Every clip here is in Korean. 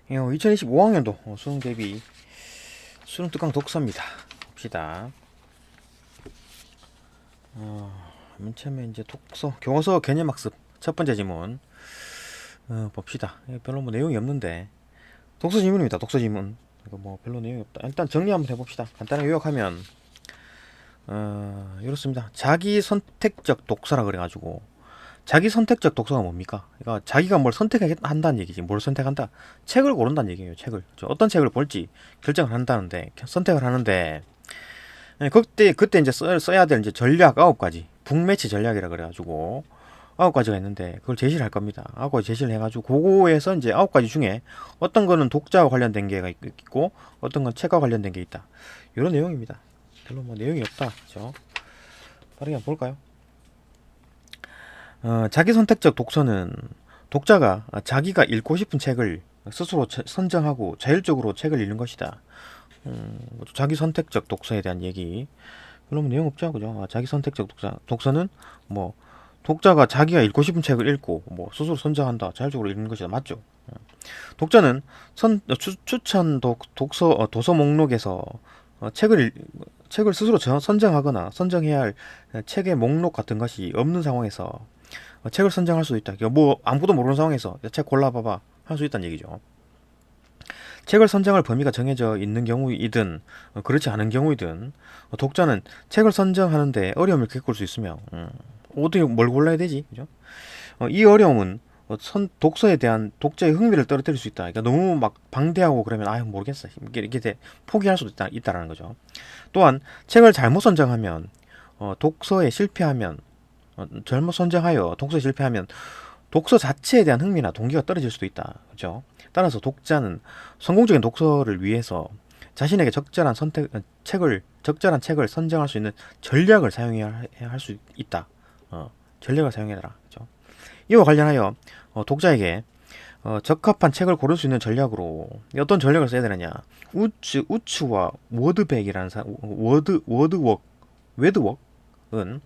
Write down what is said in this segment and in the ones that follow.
2025학년도 수능 대비 수능 특강 독서입니다. 봅시다. 맨 처음에 이제 독서 교과서 개념학습 첫 번째 지문 봅시다. 별로 뭐 내용이 없는데 독서 지문입니다. 독서 지문. 이거 뭐 별로 내용이 없다. 일단 정리 한번 해봅시다. 간단하게 요약하면 이렇습니다. 자기 선택적 독서라 그래가지고 자기 선택적 독서가 뭡니까? 그러니까 자기가 뭘 선택한다는 얘기지. 뭘 선택한다? 책을 고른다는 얘기예요. 책을. 어떤 책을 볼지 결정을 한다는데, 선택을 하는데, 그때 이제 써야 될 이제 전략 9가지. 북매치 전략이라 그래가지고, 9가지가 있는데, 그걸 제시를 할 겁니다. 9가지 제시를 해가지고, 그거에서 이제 9가지 중에 어떤 거는 독자와 관련된 게 있고, 어떤 건 책과 관련된 게 있다. 이런 내용입니다. 별로 뭐 내용이 없다. 그죠? 빠르게 한번 볼까요? 자기 선택적 독서는 독자가 자기가 읽고 싶은 책을 스스로 선정하고 자율적으로 책을 읽는 것이다. 자기 선택적 독서에 대한 얘기. 그러면 내용 없죠, 그죠? 자기 선택적 독서는 뭐 독자가 자기가 읽고 싶은 책을 읽고 뭐 스스로 선정한다, 자율적으로 읽는 것이다, 맞죠? 독자는 추천 도서 목록에서 책을 스스로 선정하거나 선정해야 할 책의 목록 같은 것이 없는 상황에서 책을 선정할 수도 있다. 그러니까 뭐 아무것도 모르는 상황에서 책 골라봐봐 할 수 있다는 얘기죠. 책을 선정할 범위가 정해져 있는 경우이든 그렇지 않은 경우이든 독자는 책을 선정하는데 어려움을 겪을 수 있으며 어떻게 뭘 골라야 되지? 그죠? 이 어려움은 독서에 대한 독자의 흥미를 떨어뜨릴 수 있다. 그러니까 너무 막 방대하고 그러면 모르겠어. 이렇게 포기할 수도 있다라는 거죠. 또한 책을 잘못 선정하면 독서에 실패하면 잘못 선정하여 독서에 실패하면 독서 자체에 대한 흥미나 동기가 떨어질 수도 있다. 그죠? 따라서 독자는 성공적인 독서를 위해서 자신에게 적절한 책을 선정할 수 있는 전략을 사용해야 할 수 있다. 전략을 사용해라. 그죠? 이와 관련하여 독자에게 적합한 책을 고를 수 있는 전략으로 어떤 전략을 써야 되느냐? 우츠와 워드백이라는 웨드웍은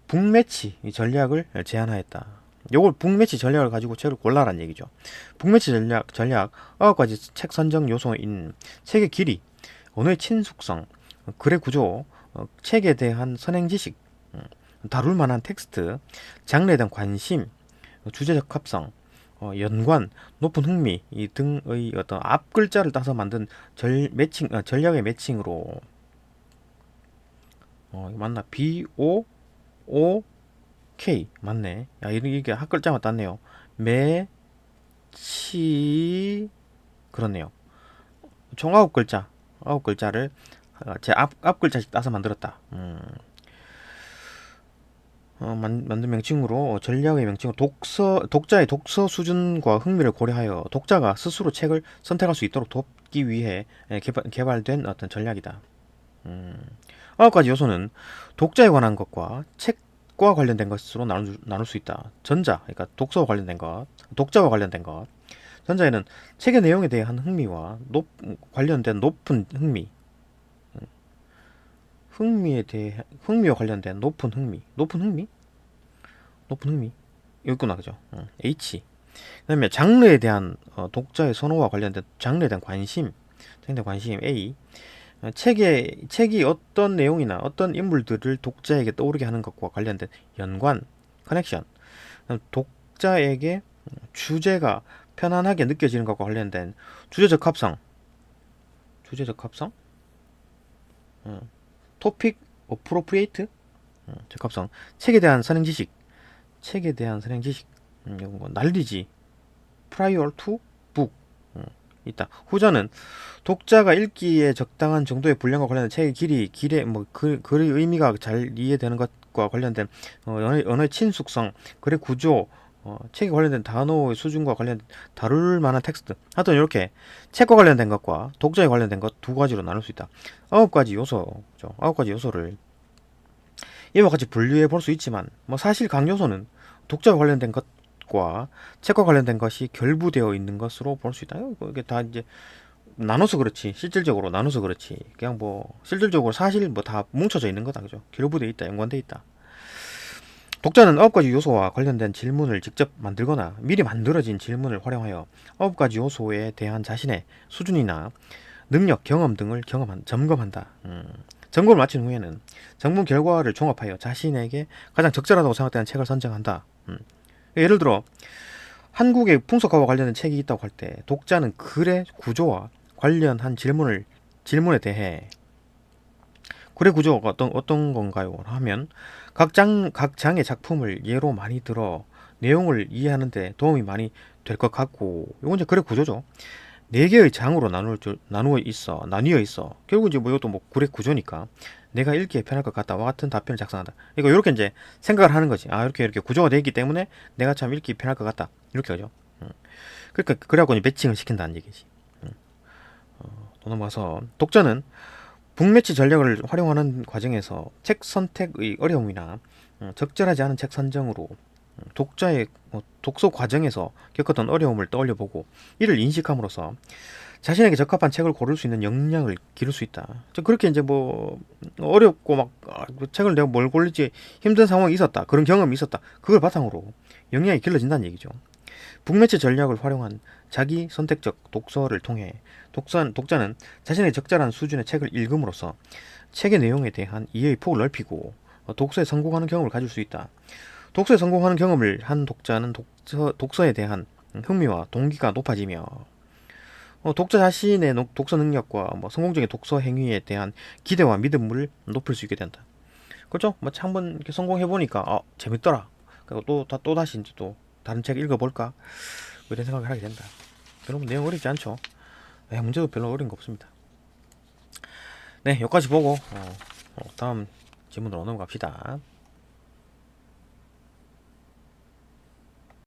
북매치 전략을 제안하였다. 요걸 북매치 전략을 가지고 책을 골라라는 얘기죠. 북매치 전략 9가지 책 선정 요소인 책의 길이, 언어의 친숙성, 글의 구조, 책에 대한 선행 지식, 다룰 만한 텍스트, 장르에 대한 관심, 주제적 합성, 연관, 높은 흥미 이 등의 어떤 앞 글자를 따서 만든 전략의 매칭으로 맞나? BOOK 맞네. 야, 이게 한 글자만 땄네요. 매치 그렇네요. 총 9글자, 9글자를 제 앞 글자씩 따서 만들었다. 만든 명칭으로 전략의 명칭으로 독자의 독서 수준과 흥미를 고려하여 독자가 스스로 책을 선택할 수 있도록 돕기 위해 개발된 어떤 전략이다. 9가지 요소는 독자에 관한 것과 책과 관련된 것으로 나눌 수 있다. 그러니까 독서와 관련된 것, 독자와 관련된 것. 전자에는 책의 내용에 대한 흥미와 관련된 높은 흥미와 관련된 높은 여기 있구나, 그죠? H. 그다음에 장르에 대한 독자의 선호와 관련된 장르에 대한 관심, A. 책이 어떤 내용이나 어떤 인물들을 독자에게 떠오르게 하는 것과 관련된 연관, 커넥션. 독자에게 주제가 편안하게 느껴지는 것과 관련된 주제적 합성, 토픽 어프로프리에이트, 적합성. 책에 대한 선행 지식, 이건 뭐 난리지. prior to book 있다. 후자는 독자가 읽기에 적당한 정도의 분량과 관련된 책의 길의 뭐 글의 의미가 잘 이해되는 것과 관련된 언어의 친숙성, 글의 구조, 책에 관련된 단어의 수준과 관련된 다룰 만한 텍스트. 하여튼 이렇게 책과 관련된 것과 독자에 관련된 것 2가지로 나눌 수 있다. 9가지 요소죠. 9가지 요소를 이와 같이 분류해 볼 수 있지만 뭐 사실 각 요소는 독자와 관련된 것과 책과 관련된 것이 결부되어 있는 것으로 볼 수 있다. 이게 다 이제 나눠서 그렇지, 실질적으로 나눠서 그렇지, 그냥 뭐 실질적으로 사실 뭐 다 뭉쳐져 있는 거다, 그죠? 결부돼 있다, 연관돼 있다. 독자는 9가지 요소와 관련된 질문을 직접 만들거나 미리 만들어진 질문을 활용하여 9가지 요소에 대한 자신의 수준이나 능력, 경험 등을 점검한다. 점검을 마친 후에는 점검 결과를 종합하여 자신에게 가장 적절하다고 생각되는 책을 선정한다. 예를 들어 한국의 풍속화와 관련된 책이 있다고 할 때 독자는 글의 구조와 관련한 질문에 대해 글의 구조가 어떤 건가요? 하면 각 장의 작품을 예로 많이 들어 내용을 이해하는데 도움이 많이 될 것 같고, 이건 이제 글의 구조죠. 네 개의 장으로 나뉘어 있어. 결국 이제 뭐 이것도 뭐 글의 구조니까 내가 읽기에 편할 것 같다와 같은 답변을 작성한다. 그러니까 이렇게 이제 생각을 하는 거지. 아, 이렇게 구조가 되어 있기 때문에 내가 참 읽기 편할 것 같다. 이렇게 하죠. 그러니까 그래갖고 이제 매칭을 시킨다는 얘기지. 또 넘어가서 독자는 북매치 전략을 활용하는 과정에서 책 선택의 어려움이나 적절하지 않은 책 선정으로 독자의 독서 과정에서 겪었던 어려움을 떠올려보고 이를 인식함으로써 자신에게 적합한 책을 고를 수 있는 역량을 기를 수 있다. 그렇게 이제 뭐 어렵고 막 그 책을 내가 뭘 고를지 힘든 상황이 있었다. 그런 경험이 있었다. 그걸 바탕으로 역량이 길러진다는 얘기죠. 북매치 전략을 활용한 자기 선택적 독서를 통해 독자는 자신의 적절한 수준의 책을 읽음으로써 책의 내용에 대한 이해의 폭을 넓히고 독서에 성공하는 경험을 가질 수 있다. 독서에 성공하는 경험을 한 독자는 독서에 대한 흥미와 동기가 높아지며 독자 자신의 독서 능력과 뭐 성공적인 독서 행위에 대한 기대와 믿음을 높일 수 있게 된다. 그렇죠? 뭐 한번 이렇게 성공해 보니까 재밌더라. 그리고 또 다시 이제 또 다른 책 읽어볼까? 이런 생각을 하게 된다. 여러분 내용 어렵지 않죠? 네, 문제도 별로 어려운 거 없습니다. 네, 여기까지 보고 다음 질문으로 넘어갑시다.